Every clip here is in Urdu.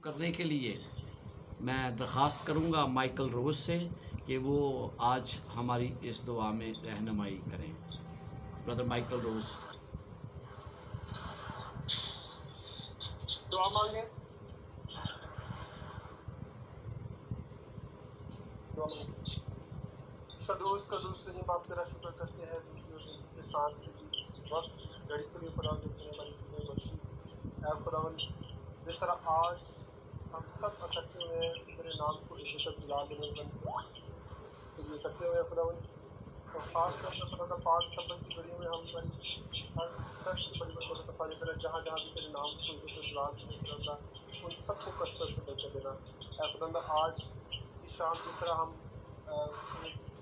کرنے کے لیے میں درخواست کروں گا مائیکل روز سے کہ وہ آج ہماری اس دعا میں رہنمائی کریں۔ برادر مائیکل روز۔ دعا مانگیں۔ قدوس رحیم، آپ تیرا شکر کرتے ہیں کہ سانس کے لیے اس وقت اس گھڑی کے لیے خدا جو نے ہماری زندگی بخشی۔ اے خداوند، جس طرح آج ہم سب اکٹھے ہوئے ہیں تیرے نام کو عزت جلا دینے بن سے یہ اکٹھے ہوئے ہیں خداوند، اور خاص طور پر خدا کا پاک سبت کی گھڑی میں ہم ہر شخص کی بڑی بڑی تفاضل کریں جہاں جہاں بھی تیرے نام کو عزت جلا دینے خدا ان سب کو کثرت سے بچا دینا۔ اے خداوند، آج کی شام جس طرح ہم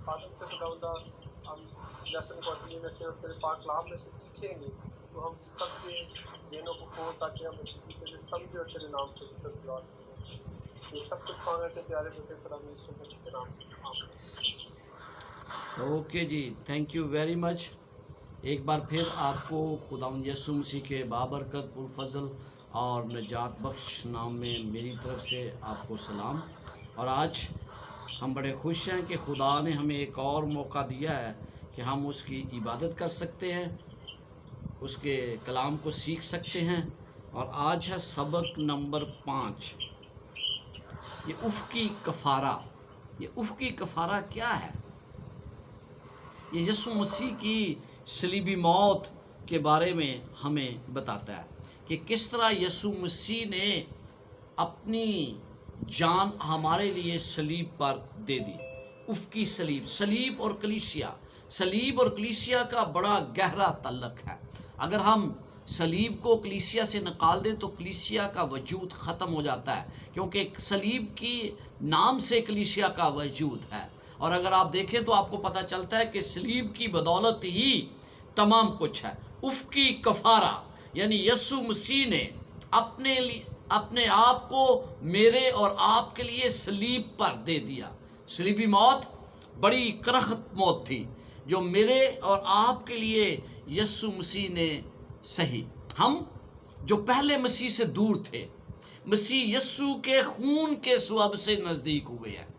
خادم سے خداوندہ ہم لیسن کو اپنی میں سے اور تیرے پاک کلام میں سے سیکھیں گے تو ہم سب کے ذہنوں کو کھول تاکہ ہم اچھی طریقے سے سمجھیں اور تیرے نام کو ذکر جلا دیں۔ یہ سب کچھ مانگا کے پیارے بیٹے خدا یسوع مسیح کے نام سے آمین۔ اوکے جی، تھینک یو ویری مچ۔ ایک بار پھر آپ کو خداوند یسوع مسیح کے بابرکت پرفضل اور نجات بخش نام میں میری طرف سے آپ کو سلام۔ اور آج ہم بڑے خوش ہیں کہ خدا نے ہمیں ایک اور موقع دیا ہے کہ ہم اس کی عبادت کر سکتے ہیں، اس کے کلام کو سیکھ سکتے ہیں۔ اور آج ہے سبق نمبر 5، یہ افقی کفارہ۔ یہ افقی کفارہ کیا ہے؟ یہ یسوع مسیح کی صلیبی موت کے بارے میں ہمیں بتاتا ہے کہ کس طرح یسوع مسیح نے اپنی جان ہمارے لیے صلیب پر دے دی۔ افقی صلیب اور کلیسیا کا بڑا گہرا تعلق ہے۔ اگر ہم صلیب کو کلیسیا سے نکال دیں تو کلیسیا کا وجود ختم ہو جاتا ہے، کیونکہ صلیب کی نام سے کلیسیا کا وجود ہے۔ اور اگر آپ دیکھیں تو آپ کو پتہ چلتا ہے کہ صلیب کی بدولت ہی تمام کچھ ہے۔ افقی کفارہ یعنی یسوع مسیح نے اپنے آپ کو میرے اور آپ کے لیے صلیب پر دے دیا۔ صلیبی موت بڑی کرخت موت تھی جو میرے اور آپ کے لیے یسوع مسیح نے سہی۔ ہم جو پہلے مسیح سے دور تھے، مسیح یسوع کے خون کے سبب سے نزدیک ہوئے ہیں۔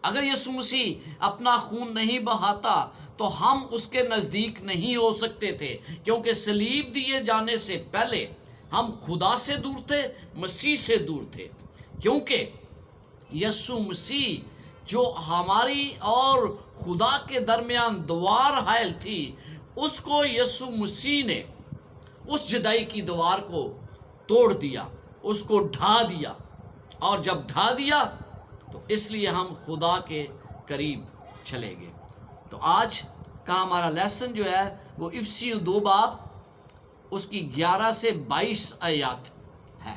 اگر یسوع مسیح اپنا خون نہیں بہاتا تو ہم اس کے نزدیک نہیں ہو سکتے تھے، کیونکہ صلیب دیے جانے سے پہلے ہم خدا سے دور تھے، مسیح سے دور تھے۔ کیونکہ یسوع مسیح جو ہماری اور خدا کے درمیان دیوار حائل تھی، اس کو یسوع مسیح نے اس جدائی کی دیوار کو توڑ دیا، اس کو ڈھا دیا۔ اور جب ڈھا دیا تو اس لیے ہم خدا کے قریب چلے گئے۔ تو آج کا ہمارا لیسن جو ہے وہ افسیوں 2 باب اس کی 11 سے 22 آیات ہے۔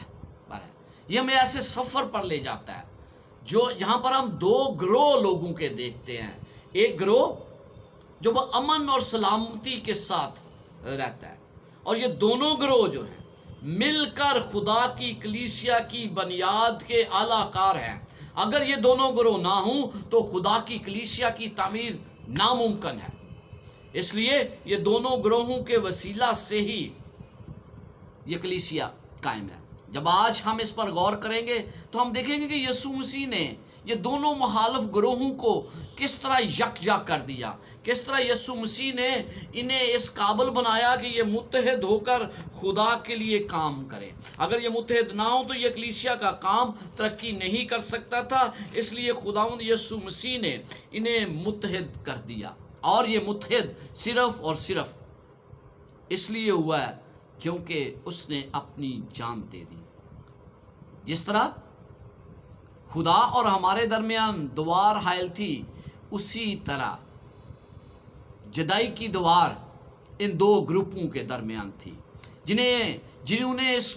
یہ ہمیں ایسے سفر پر لے جاتا ہے جہاں پر ہم 2 گروہ لوگوں کے دیکھتے ہیں۔ ایک گروہ جو وہ امن اور سلامتی کے ساتھ رہتا ہے، اور یہ دونوں گروہ جو ہیں مل کر خدا کی کلیسیا کی بنیاد کے اعلیٰ کار ہیں۔ اگر یہ دونوں گروہ نہ ہوں تو خدا کی کلیسیا کی تعمیر ناممکن ہے۔ اس لیے یہ دونوں گروہوں کے وسیلہ سے ہی یہ کلیسیا قائم ہے۔ جب آج ہم اس پر غور کریں گے تو ہم دیکھیں گے کہ یسوع مسیح نے یہ دونوں مخالف گروہوں کو کس طرح یکجا کر دیا، کس طرح یسوع مسیح نے انہیں اس قابل بنایا کہ یہ متحد ہو کر خدا کے لیے کام کریں۔ اگر یہ متحد نہ ہو تو یہ کلیسیا کا کام ترقی نہیں کر سکتا تھا، اس لیے خداوند یسوع مسیح نے انہیں متحد کر دیا۔ اور یہ متحد صرف اور صرف اس لیے ہوا ہے کیونکہ اس نے اپنی جان دے دی۔ جس طرح خدا اور ہمارے درمیان دیوار حائل تھی، اسی طرح جدائی کی دیوار ان 2 گروپوں کے درمیان تھی جنہوں نے اس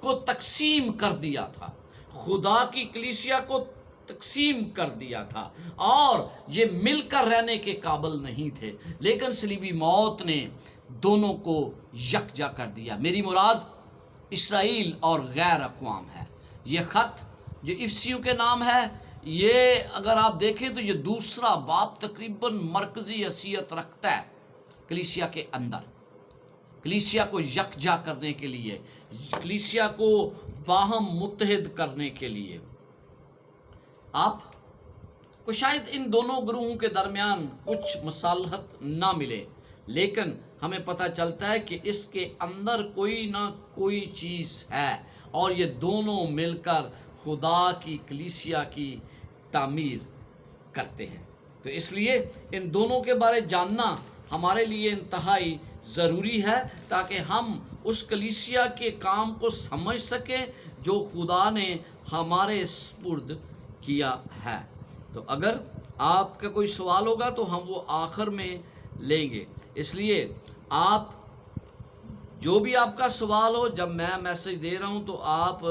کو تقسیم کر دیا تھا، خدا کی کلیسیا کو تقسیم کر دیا تھا، اور یہ مل کر رہنے کے قابل نہیں تھے۔ لیکن صلیبی موت نے دونوں کو یکجا کر دیا۔ میری مراد اسرائیل اور غیر اقوام ہے۔ یہ خط جو افسیوں کے نام ہے، یہ اگر آپ دیکھیں تو یہ 2 باب تقریباً مرکزی حیثیت رکھتا ہے کلیسیا کے اندر۔ کلیسیا کو یکجا کرنے کے لیے، کلیسیا کو باہم متحد کرنے کے لیے آپ کو شاید ان دونوں گروہوں کے درمیان کچھ مصالحت نہ ملے، لیکن ہمیں پتہ چلتا ہے کہ اس کے اندر کوئی نہ کوئی چیز ہے، اور یہ دونوں مل کر خدا کی کلیسیا کی تعمیر کرتے ہیں۔ تو اس لیے ان دونوں کے بارے جاننا ہمارے لیے انتہائی ضروری ہے، تاکہ ہم اس کلیسیا کے کام کو سمجھ سکیں جو خدا نے ہمارے سپرد کیا ہے۔ تو اگر آپ کا کوئی سوال ہوگا تو ہم وہ آخر میں لیں گے، اس لیے آپ جو بھی آپ کا سوال ہو، جب میں میسج دے رہا ہوں تو آپ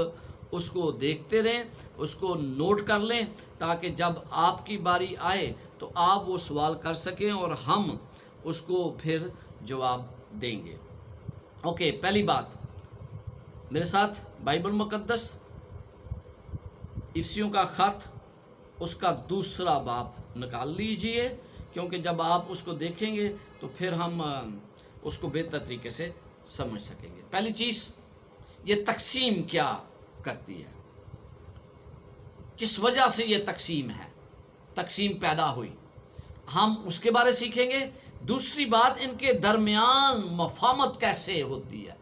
اس کو دیکھتے رہیں، اس کو نوٹ کر لیں، تاکہ جب آپ کی باری آئے تو آپ وہ سوال کر سکیں اور ہم اس کو پھر جواب دیں گے۔ اوکے، پہلی بات میرے ساتھ بائبل مقدس افسیوں کا خط اس کا 2 باب نکال لیجئے، کیونکہ جب آپ اس کو دیکھیں گے تو پھر ہم اس کو بہتر طریقے سے سمجھ سکیں گے۔ پہلی چیز، یہ تقسیم کیا کرتی ہے، کس وجہ سے یہ تقسیم ہے، تقسیم پیدا ہوئی، ہم اس کے بارے سیکھیں گے۔ دوسری بات، ان کے درمیان مفاہمت کیسے ہوتی ہے۔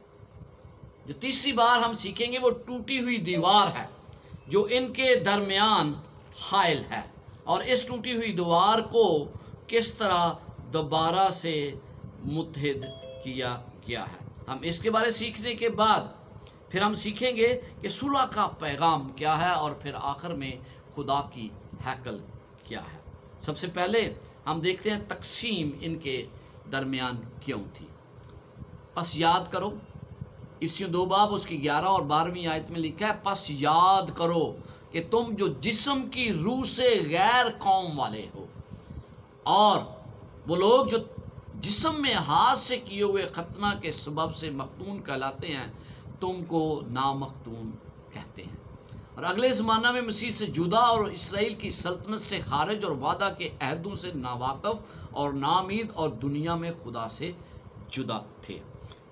جو تیسری بار ہم سیکھیں گے وہ ٹوٹی ہوئی دیوار ہے جو ان کے درمیان حائل ہے، اور اس ٹوٹی ہوئی دیوار کو کس طرح دوبارہ سے متحد کیا گیا ہے۔ ہم اس کے بارے سیکھنے کے بعد پھر ہم سیکھیں گے کہ صلح کا پیغام کیا ہے، اور پھر آخر میں خدا کی ہیکل کیا ہے۔ سب سے پہلے ہم دیکھتے ہیں تقسیم ان کے درمیان کیوں تھی۔ پس یاد کرو، افسیوں 2 باب اس کی 11 اور 12ویں آیت میں لکھا ہے، پس یاد کرو کہ تم جو جسم کی روح سے غیر قوم والے ہو، اور وہ لوگ جو جسم میں ہاتھ سے کیے ہوئے ختنہ کے سبب سے مختون کہلاتے ہیں، تم کو نامختون کہتے ہیں، اور اگلے زمانہ میں مسیح سے جدا اور اسرائیل کی سلطنت سے خارج اور وعدہ کے عہدوں سے ناواقف اور نامید اور دنیا میں خدا سے جدا تھے۔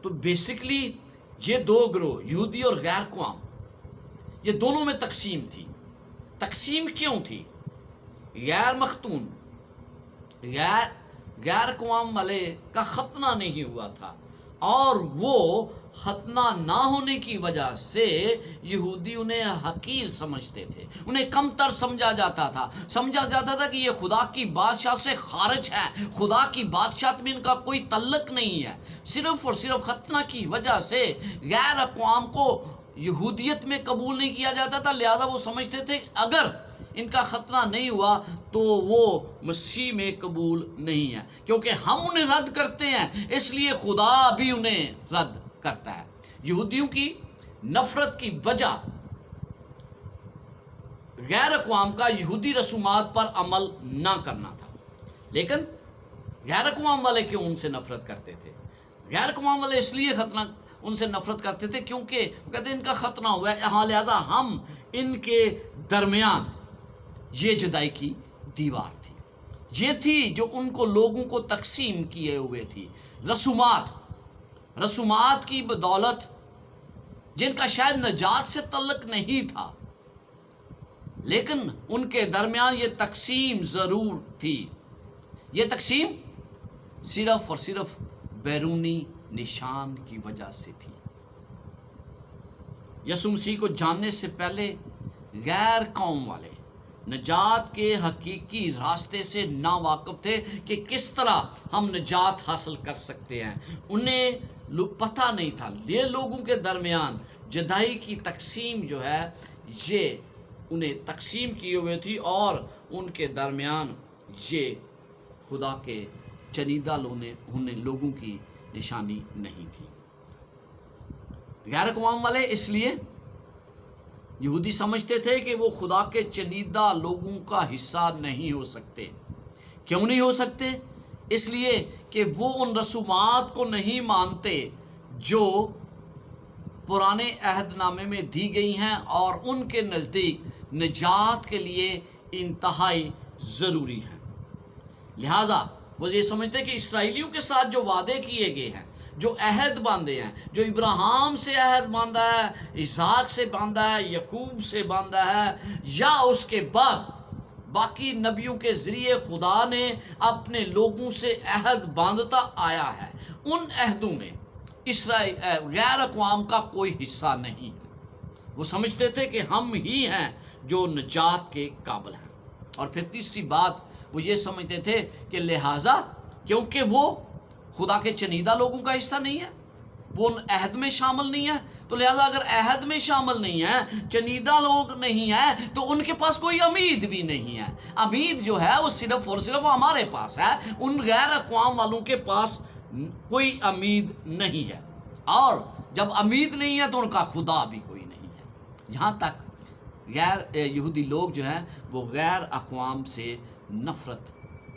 تو بیسیکلی یہ 2 گروہ، یہودی اور غیر قوم، یہ دونوں میں تقسیم تھی۔ تقسیم کیوں تھی؟ غیر مختون، غیر قوم والے کا ختنہ نہیں ہوا تھا، اور وہ ختنہ نہ ہونے کی وجہ سے یہودی انہیں حقیر سمجھتے تھے، انہیں کم تر سمجھا جاتا تھا کہ یہ خدا کی بادشاہ سے خارج ہے، خدا کی بادشاہت میں ان کا کوئی تعلق نہیں ہے۔ صرف اور صرف ختنہ کی وجہ سے غیر اقوام کو یہودیت میں قبول نہیں کیا جاتا تھا، لہذا وہ سمجھتے تھے کہ اگر ان کا ختنہ نہیں ہوا تو وہ مسیح میں قبول نہیں ہے، کیونکہ ہم انہیں رد کرتے ہیں اس لیے خدا بھی انہیں رد کرتا ہے۔ یہودیوں کی نفرت کی وجہ غیر اقوام کا یہودی رسومات پر عمل نہ کرنا تھا، لیکن غیر اقوام والے کیوں ان سے نفرت کرتے تھے؟ غیر اقوام والے اس لیے ان سے نفرت کرتے تھے کیونکہ کہتے ہیں ان کا ختنہ ہوا ہے، ہاں لہذا ہم ان کے درمیان یہ جدائی کی دیوار تھی، یہ تھی جو ان کو لوگوں کو تقسیم کیے ہوئے تھی۔ رسومات کی بدولت جن کا شاید نجات سے تعلق نہیں تھا، لیکن ان کے درمیان یہ تقسیم ضرور تھی۔ یہ تقسیم صرف اور صرف بیرونی نشان کی وجہ سے تھی۔ یسوع مسیح کو جاننے سے پہلے غیر قوم والے نجات کے حقیقی راستے سے ناواقف تھے کہ کس طرح ہم نجات حاصل کر سکتے ہیں۔ انہیں پتہ نہیں تھا، یہ لوگوں کے درمیان جدائی کی تقسیم جو ہے یہ انہیں تقسیم کیے ہوئے تھی، اور ان کے درمیان یہ خدا کے چنیدہ لوگوں کی نشانی نہیں تھی۔ غیر اقوام والے اس لیے یہودی سمجھتے تھے کہ وہ خدا کے چنیدہ لوگوں کا حصہ نہیں ہو سکتے۔ کیوں نہیں ہو سکتے؟ اس لیے کہ وہ ان رسومات کو نہیں مانتے جو پرانے عہد نامے میں دی گئی ہیں اور ان کے نزدیک نجات کے لیے انتہائی ضروری ہیں۔ لہٰذا وہ یہ سمجھتے کہ اسرائیلیوں کے ساتھ جو وعدے کیے گئے ہیں، جو عہد باندھے ہیں، جو ابراہیم سے عہد باندھا ہے، اسحاق سے باندھا ہے، یعقوب سے باندھا ہے، یا اس کے بعد باقی نبیوں کے ذریعے خدا نے اپنے لوگوں سے عہد باندھتا آیا ہے، ان عہدوں میں اسرائیل غیر اقوام کا کوئی حصہ نہیں ہے۔ وہ سمجھتے تھے کہ ہم ہی ہیں جو نجات کے قابل ہیں۔ اور پھر تیسری بات وہ یہ سمجھتے تھے کہ لہٰذا کیونکہ وہ خدا کے چنیدہ لوگوں کا حصہ نہیں ہے، وہ ان عہد میں شامل نہیں ہے، تو لہٰذا اگر عہد میں شامل نہیں ہے، چنیدہ لوگ نہیں ہیں، تو ان کے پاس کوئی امید بھی نہیں ہے۔ امید جو ہے وہ صرف اور صرف ہمارے پاس ہے، ان غیر اقوام والوں کے پاس کوئی امید نہیں ہے، اور جب امید نہیں ہے تو ان کا خدا بھی کوئی نہیں ہے۔ جہاں تک غیر یہودی لوگ جو ہیں وہ غیر اقوام سے نفرت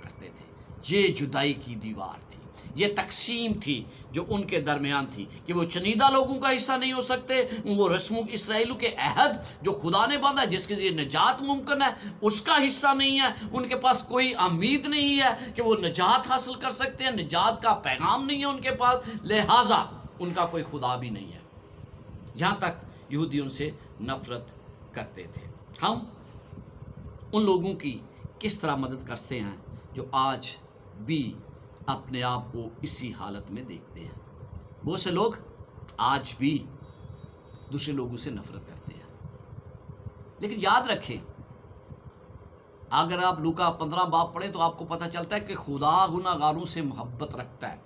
کرتے تھے، یہ جدائی کی دیوار تھی، یہ تقسیم تھی جو ان کے درمیان تھی کہ وہ چنیدہ لوگوں کا حصہ نہیں ہو سکتے، وہ رسموں اسرائیلوں کے عہد جو خدا نے باندھا جس کے ذریعے نجات ممکن ہے اس کا حصہ نہیں ہے، ان کے پاس کوئی امید نہیں ہے کہ وہ نجات حاصل کر سکتے ہیں، نجات کا پیغام نہیں ہے ان کے پاس، لہٰذا ان کا کوئی خدا بھی نہیں ہے۔ جہاں تک یہودی ان سے نفرت کرتے تھے۔ ہم ان لوگوں کی کس طرح مدد کرتے ہیں جو آج بھی اپنے آپ کو اسی حالت میں دیکھتے ہیں؟ بہت سے لوگ آج بھی دوسرے لوگوں سے نفرت کرتے ہیں، لیکن یاد رکھیں اگر آپ لوکا 15 باب پڑھیں تو آپ کو پتہ چلتا ہے کہ خدا گناہ گاروں سے محبت رکھتا ہے۔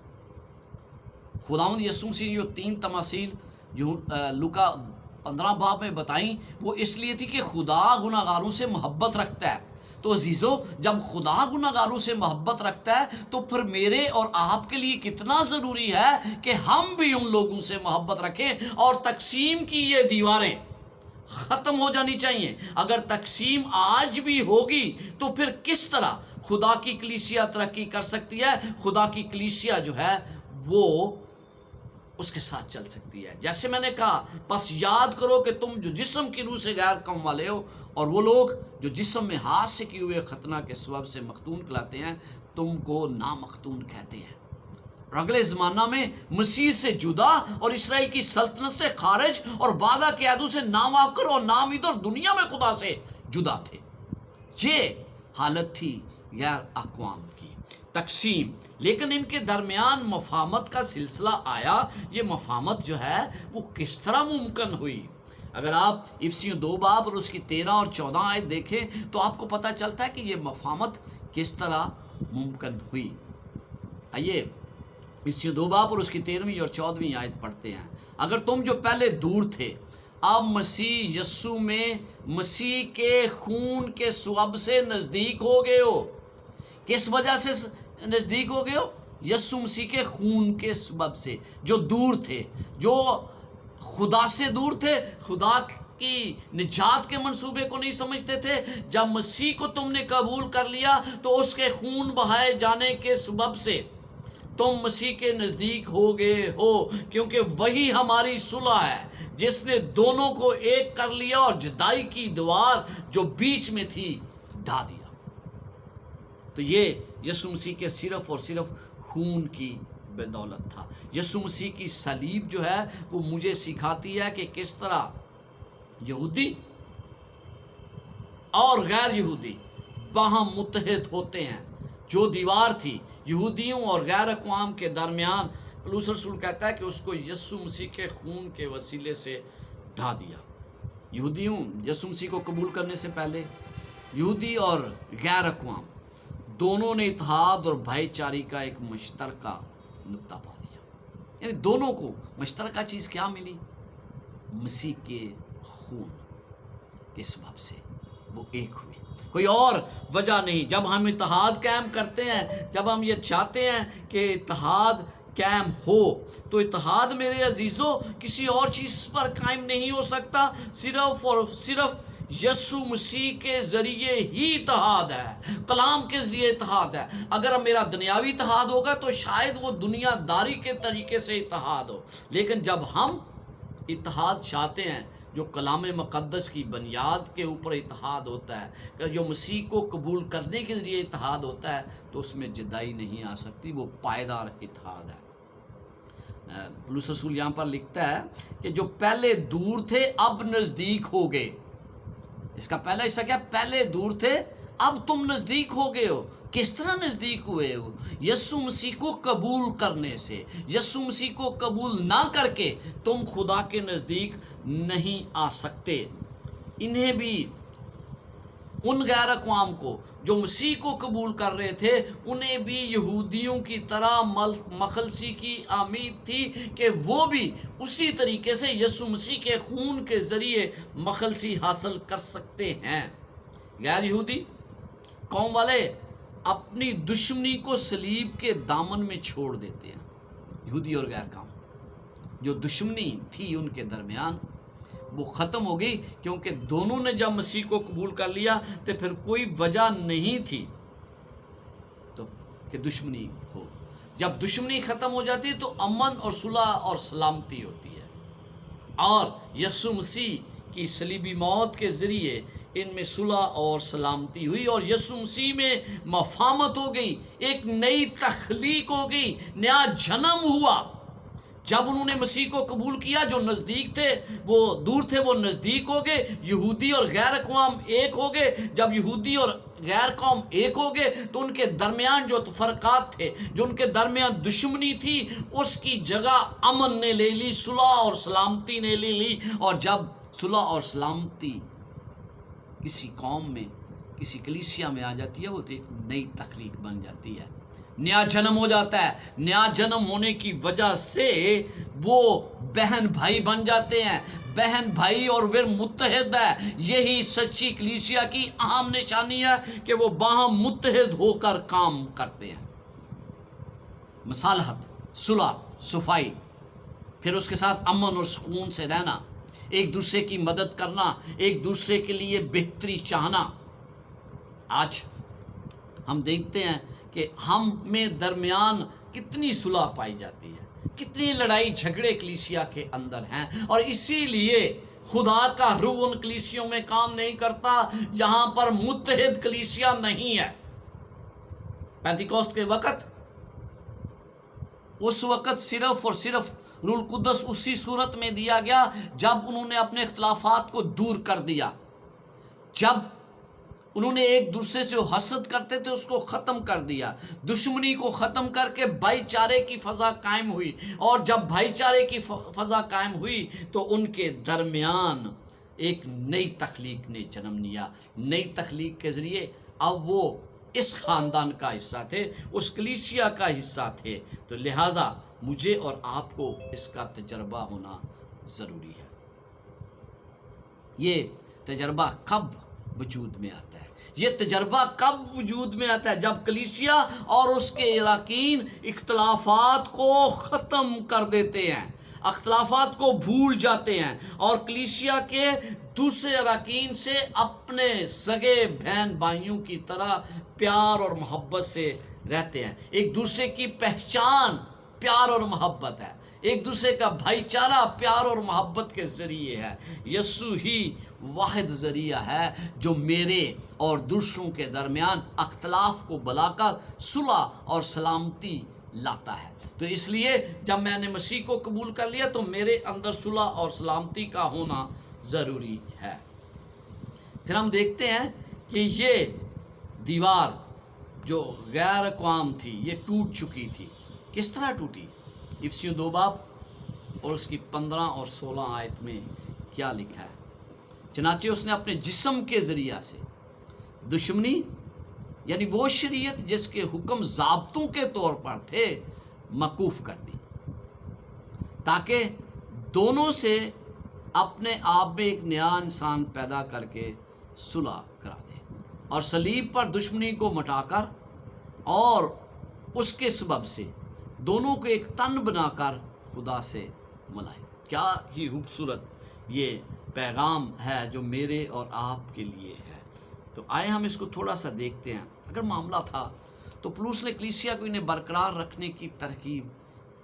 خداوند یسوع مسیح نے جو 3 تماثیل جو لوکا 15 باب میں بتائیں وہ اس لیے تھی کہ خدا گناہ گاروں سے محبت رکھتا ہے۔ تو عزیزو جب خدا گناہ گاروں سے محبت رکھتا ہے تو پھر میرے اور آپ کے لیے کتنا ضروری ہے کہ ہم بھی ان لوگوں سے محبت رکھیں، اور تقسیم کی یہ دیواریں ختم ہو جانی چاہیے۔ اگر تقسیم آج بھی ہوگی تو پھر کس طرح خدا کی کلیسیا ترقی کر سکتی ہے؟ خدا کی کلیسیا جو ہے وہ اس کے ساتھ چل سکتی ہے۔ جیسے میں نے کہا، بس یاد کرو کہ تم جو جسم کی روح سے غیر قوم والے ہو، اور وہ لوگ جو جسم میں ہاتھ سے کیے ہوئے ختنہ کے سبب سے مختون کہلاتے ہیں تم کو نامختون کہتے ہیں۔ اور اگلے زمانہ میں مسیح سے جدا اور اسرائیل کی سلطنت سے خارج اور وعدہ کے عہدوں سے نامواقر اور نامید اور دنیا میں خدا سے جدا تھے۔ یہ حالت تھی غیر اقوام کی تقسیم، لیکن ان کے درمیان مفاہمت کا سلسلہ آیا۔ یہ مفاہمت جو ہے وہ کس طرح ممکن ہوئی؟ اگر آپ افسیوں 2 باب اور اس کی 13 اور 14 آیت دیکھیں تو آپ کو پتہ چلتا ہے کہ یہ مفاہمت کس طرح ممکن ہوئی۔ آئیے افسیوں 2 باب اور اس کی 13ویں اور 14ویں آیت پڑھتے ہیں۔ اگر تم جو پہلے دور تھے اب مسیح یسوع میں مسیح کے خون کے سبب سے نزدیک ہو گئے ہو۔ کس وجہ سے نزدیک ہو گئے ہو؟ یسوع مسیح کے خون کے سبب سے۔ جو دور تھے، جو خدا سے دور تھے، خدا کی نجات کے منصوبے کو نہیں سمجھتے تھے، جب مسیح کو تم نے قبول کر لیا تو اس کے خون بہائے جانے کے سبب سے تم مسیح کے نزدیک ہو گئے ہو، کیونکہ وہی ہماری صلح ہے جس نے دونوں کو ایک کر لیا اور جدائی کی دیوار جو بیچ میں تھی ڈھا دیا۔ تو یہ یسوع مسیح کے صرف اور صرف خون کی بدولت تھا۔ یسوع مسیح کی صلیب جو ہے وہ مجھے سکھاتی ہے کہ کس طرح یہودی اور غیر یہودی باہم متحد ہوتے ہیں۔ جو دیوار تھی یہودیوں اور غیر اقوام کے درمیان، پولس رسول کہتا ہے کہ اس کو یسوع مسیح کے خون کے وسیلے سے ڈھا دیا۔ یہودیوں یسوع مسیح کو قبول کرنے سے پہلے یہودی اور غیر اقوام دونوں نے اتحاد اور بھائی چارے کا ایک مشترکہ نقطہ پا لیا۔ یعنی دونوں کو مشترکہ چیز کیا ملی؟ مسیح کے خون کے سبب سے وہ ایک ہوئے، کوئی اور وجہ نہیں۔ جب ہم اتحاد قائم کرتے ہیں، جب ہم یہ چاہتے ہیں کہ اتحاد قائم ہو، تو اتحاد میرے عزیزوں کسی اور چیز پر قائم نہیں ہو سکتا، صرف اور صرف یسوع مسیح کے ذریعے ہی اتحاد ہے، کلام کے ذریعے اتحاد ہے۔ اگر میرا دنیاوی اتحاد ہوگا تو شاید وہ دنیا داری کے طریقے سے اتحاد ہو، لیکن جب ہم اتحاد چاہتے ہیں جو کلام مقدس کی بنیاد کے اوپر اتحاد ہوتا ہے، جو مسیح کو قبول کرنے کے ذریعے اتحاد ہوتا ہے، تو اس میں جدائی نہیں آ سکتی، وہ پائیدار اتحاد ہے۔ پولس رسول یہاں پر لکھتا ہے کہ جو پہلے دور تھے اب نزدیک ہو گئے. اس کا پہلا حصہ کیا؟ پہلے دور تھے اب تم نزدیک ہو گئے ہو. کس طرح نزدیک ہوئے ہو؟ یسوع مسیح کو قبول کرنے سے. یسوع مسیح کو قبول نہ کر کے تم خدا کے نزدیک نہیں آ سکتے. انہیں بھی، ان غیر اقوام کو جو مسیح کو قبول کر رہے تھے، انہیں بھی یہودیوں کی طرح مخلصی کی امید تھی کہ وہ بھی اسی طریقے سے یسوع مسیح کے خون کے ذریعے مخلصی حاصل کر سکتے ہیں. غیر یہودی قوم والے اپنی دشمنی کو صلیب کے دامن میں چھوڑ دیتے ہیں. یہودی اور غیر قوم، جو دشمنی تھی ان کے درمیان، وہ ختم ہو گئی، کیونکہ دونوں نے جب مسیح کو قبول کر لیا تو پھر کوئی وجہ نہیں تھی تو کہ دشمنی ہو. جب دشمنی ختم ہو جاتی تو امن اور صلح اور سلامتی ہوتی ہے. اور یسوع مسیح کی صلیبی موت کے ذریعے ان میں صلح اور سلامتی ہوئی، اور یسوع مسیح میں مفاہمت ہو گئی، ایک نئی تخلیق ہو گئی، نیا جنم ہوا. جب انہوں نے مسیح کو قبول کیا، جو نزدیک تھے وہ دور تھے، وہ نزدیک ہو گئے. یہودی اور غیر اقوام ایک ہو گئے. جب یہودی اور غیر قوم ایک ہو گئے تو ان کے درمیان جو تفرقات تھے، جو ان کے درمیان دشمنی تھی، اس کی جگہ امن نے لے لی، صلح اور سلامتی نے لے لی. اور جب صلح اور سلامتی کسی قوم میں، کسی کلیسیا میں آ جاتی ہے، وہ تو ایک نئی تخلیق بن جاتی ہے، نیا جنم ہو جاتا ہے. نیا جنم ہونے کی وجہ سے وہ بہن بھائی بن جاتے ہیں، بہن بھائی اور وہ متحد ہے. یہی سچی کلیسیا کی اہم نشانی ہے کہ وہ باہم متحد ہو کر کام کرتے ہیں. مصالحت، صلح، صفائی، پھر اس کے ساتھ امن اور سکون سے رہنا، ایک دوسرے کی مدد کرنا، ایک دوسرے کے لیے بہتری چاہنا. آج ہم دیکھتے ہیں کہ ہم میں درمیان کتنی صلح پائی جاتی ہے، کتنی لڑائی جھگڑے کلیسیا کے اندر ہیں. اور اسی لیے خدا کا روح ان کلیسیوں میں کام نہیں کرتا جہاں پر متحد کلیسیا نہیں ہے. پینتیکوست کے وقت، اس وقت صرف اور صرف روح القدس اسی صورت میں دیا گیا جب انہوں نے اپنے اختلافات کو دور کر دیا، جب انہوں نے ایک دوسرے سے حسد کرتے تھے اس کو ختم کر دیا، دشمنی کو ختم کر کے بھائی چارے کی فضا قائم ہوئی. اور جب بھائی چارے کی فضا قائم ہوئی تو ان کے درمیان ایک نئی تخلیق نے جنم لیا. نئی تخلیق کے ذریعے اب وہ اس خاندان کا حصہ تھے، اس کلیسیا کا حصہ تھے. تو لہٰذا مجھے اور آپ کو اس کا تجربہ ہونا ضروری ہے. یہ تجربہ کب وجود میں آتا ہے؟ یہ تجربہ کب وجود میں آتا ہے؟ جب کلیسیا اور اس کے اراکین اختلافات کو ختم کر دیتے ہیں، اختلافات کو بھول جاتے ہیں، اور کلیسیا کے دوسرے اراکین سے اپنے سگے بہن بھائیوں کی طرح پیار اور محبت سے رہتے ہیں. ایک دوسرے کی پہچان پیار اور محبت ہے، ایک دوسرے کا بھائی چارہ پیار اور محبت کے ذریعے ہے. یسوع ہی واحد ذریعہ ہے جو میرے اور دوسروں کے درمیان اختلاف کو بلا کر صلح اور سلامتی لاتا ہے. تو اس لیے جب میں نے مسیح کو قبول کر لیا تو میرے اندر صلح اور سلامتی کا ہونا ضروری ہے. پھر ہم دیکھتے ہیں کہ یہ دیوار جو غیر اقوام تھی یہ ٹوٹ چکی تھی. کس طرح ٹوٹی؟ افسیوں 2 باب اور اس کی 15 اور 16 آیت میں کیا لکھا ہے؟ چنانچہ اس نے اپنے جسم کے ذریعہ سے دشمنی، یعنی وہ شریعت جس کے حکم ضابطوں کے طور پر تھے، موقوف کر دی، تاکہ دونوں سے اپنے آپ میں ایک نیا انسان پیدا کر کے صلح کرا دے، اور صلیب پر دشمنی کو مٹا کر اور اس کے سبب سے دونوں کو ایک تن بنا کر خدا سے ملائے. کیا ہی خوبصورت یہ پیغام ہے جو میرے اور آپ کے لیے ہے. تو آئے ہم اس کو تھوڑا سا دیکھتے ہیں. اگر معاملہ تھا تو پولس نے کلیسیا کو انہیں برقرار رکھنے کی ترغیب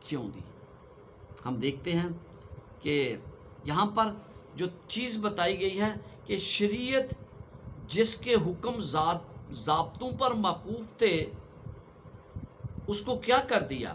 کیوں دی؟ ہم دیکھتے ہیں کہ یہاں پر جو چیز بتائی گئی ہے کہ شریعت جس کے حکم ضابطوں پر موقوف تھے، اس کو کیا کر دیا؟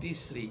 3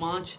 5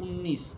19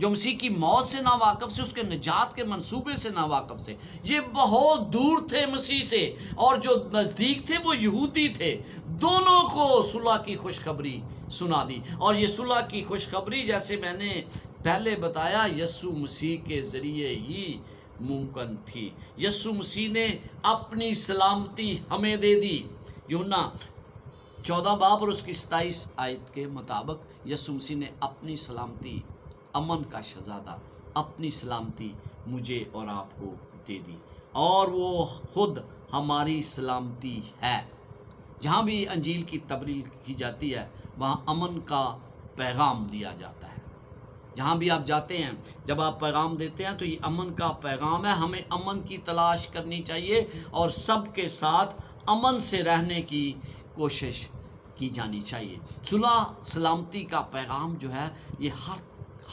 جو مسیح کی موت سے ناواقف سے، اس کے نجات کے منصوبے سے ناواقف تھے. یہ بہت دور تھے مسیح سے، اور جو نزدیک تھے وہ یہودی تھے. دونوں کو صلح کی خوشخبری سنا دی. اور یہ صلح کی خوشخبری جیسے میں نے پہلے بتایا یسوع مسیح کے ذریعے ہی ممکن تھی. یسوع مسیح نے اپنی سلامتی ہمیں دے دی. یوحنا 14 باب اور اس کی 27 آیت کے مطابق یسوع مسیح نے اپنی سلامتی، امن کا شہزادہ، اپنی سلامتی مجھے اور آپ کو دے دی، اور وہ خود ہماری سلامتی ہے. جہاں بھی انجیل کی تبلیغ کی جاتی ہے وہاں امن کا پیغام دیا جاتا ہے. جہاں بھی آپ جاتے ہیں، جب آپ پیغام دیتے ہیں تو یہ امن کا پیغام ہے. ہمیں امن کی تلاش کرنی چاہیے اور سب کے ساتھ امن سے رہنے کی کوشش کی جانی چاہیے. صلح سلامتی کا پیغام جو ہے یہ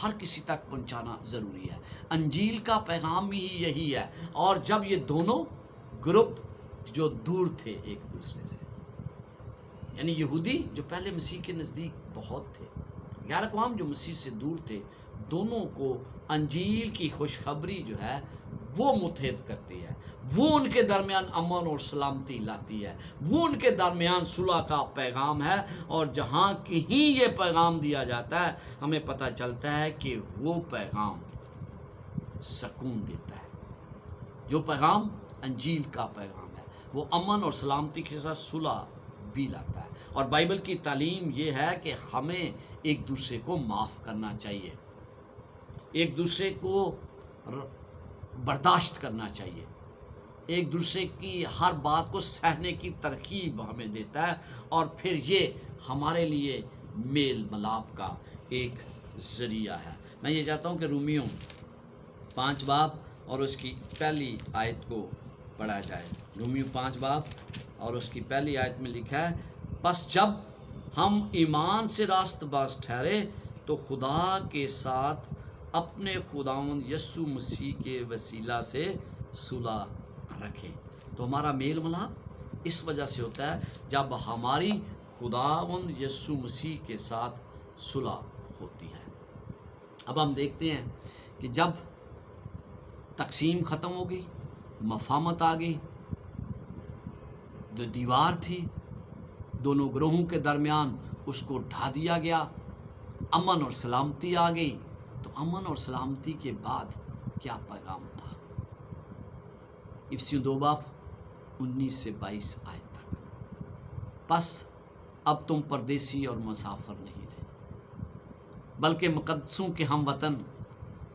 ہر کسی تک پہنچانا ضروری ہے. انجیل کا پیغام ہی یہی ہے. اور جب یہ دونوں گروپ جو دور تھے ایک دوسرے سے، یعنی یہودی جو پہلے مسیح کے نزدیک بہت تھے، غیر اقوام جو مسیح سے دور تھے، دونوں کو انجیل کی خوشخبری جو ہے وہ متحد کرتی ہے. وہ ان کے درمیان امن اور سلامتی لاتی ہے. وہ ان کے درمیان صلح کا پیغام ہے. اور جہاں کہیں یہ پیغام دیا جاتا ہے ہمیں پتہ چلتا ہے کہ وہ پیغام سکون دیتا ہے. جو پیغام انجیل کا پیغام ہے وہ امن اور سلامتی کے ساتھ صلح بھی لاتا ہے. اور بائبل کی تعلیم یہ ہے کہ ہمیں ایک دوسرے کو معاف کرنا چاہیے، ایک دوسرے کو برداشت کرنا چاہیے، ایک دوسرے کی ہر بات کو سہنے کی ترغیب ہمیں دیتا ہے. اور پھر یہ ہمارے لیے میل ملاپ کا ایک ذریعہ ہے. میں یہ چاہتا ہوں کہ رومیوں 5 باب اور اس کی پہلی آیت کو پڑھا جائے. رومیوں 5 باب اور اس کی پہلی آیت میں لکھا ہے، بس جب ہم ایمان سے راست باز ٹھہرے تو خدا کے ساتھ اپنے خداوند یسوع مسیح کے وسیلہ سے صلح رکھیں. تو ہمارا میل ملاپ اس وجہ سے ہوتا ہے جب ہماری خداوند یسوع مسیح کے ساتھ صلح ہوتی ہے. اب ہم دیکھتے ہیں کہ جب تقسیم ختم ہو گئی، مفاہمت آ گئی، جو دیوار تھی دونوں گروہوں کے درمیان اس کو ڈھا دیا گیا، امن اور سلامتی آ گئی. تو امن اور سلامتی کے بعد کیا پیغام تھا؟ افسیوں 2 باب 19 سے 22 آیت تک. بس اب تم پردیسی اور مسافر نہیں رہے، بلکہ مقدسوں کے ہم وطن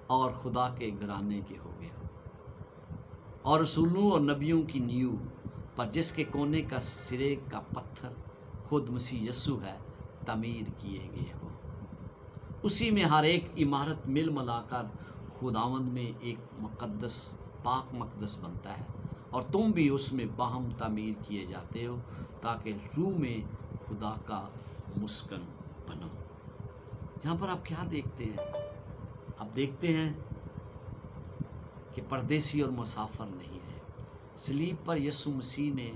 اور خدا کے گھرانے کے ہو گئے، اور رسولوں اور نبیوں کی نیو پر جس کے کونے کا سرے کا پتھر خود مسیح یسوع ہے تعمیر کیے گئے ہو. اسی میں ہر ایک عمارت مل ملا کر خداوند میں ایک مقدس پاک مقدس بنتا ہے، اور تم بھی اس میں باہم تعمیر کیے جاتے ہو تاکہ روح میں خدا کا مسکن بنو. یہاں پر آپ کیا دیکھتے ہیں؟ آپ دیکھتے ہیں کہ پردیسی اور مسافر نہیں ہے. صلیب پر یسوع مسیح نے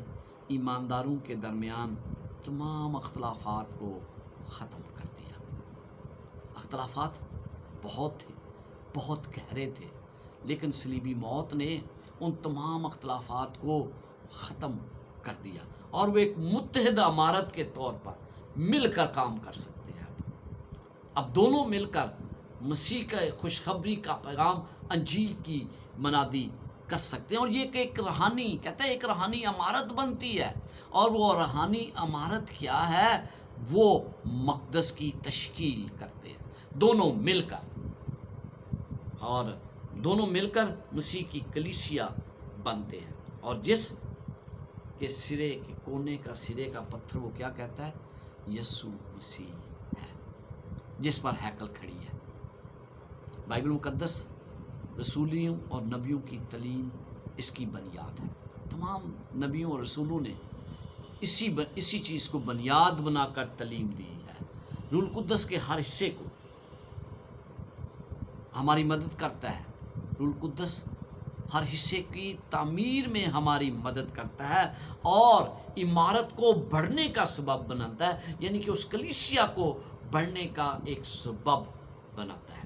ایمانداروں کے درمیان تمام اختلافات کو ختم کر دیا. اختلافات بہت تھے، بہت گہرے تھے، لیکن صلیبی موت نے ان تمام اختلافات کو ختم کر دیا، اور وہ ایک متحد عمارت کے طور پر مل کر کام کر سکتے ہیں. اب دونوں مل کر مسیح کا خوشخبری کا پیغام انجیل کی منادی کر سکتے ہیں. اور یہ کہ ایک روحانی کہتا ہے ایک روحانی عمارت بنتی ہے. اور وہ روحانی عمارت کیا ہے؟ وہ مقدس کی تشکیل کرتے ہیں دونوں مل کر، اور دونوں مل کر مسیح کی کلیسیا بنتے ہیں. اور جس کے سرے کے کونے کا سرے کا پتھر وہ کیا کہتا ہے؟ یسوع مسیح ہے جس پر ہیکل کھڑی ہے. بائبل مقدس رسولیوں اور نبیوں کی تعلیم اس کی بنیاد ہے. تمام نبیوں اور رسولوں نے اسی چیز کو بنیاد بنا کر تعلیم دی ہے. روح القدس کے ہر حصے کو ہماری مدد کرتا ہے. روح القدس ہر حصے کی تعمیر میں ہماری مدد کرتا ہے اور عمارت کو بڑھنے کا سبب بناتا ہے، یعنی کہ اس کلیسیا کو بڑھنے کا ایک سبب بناتا ہے.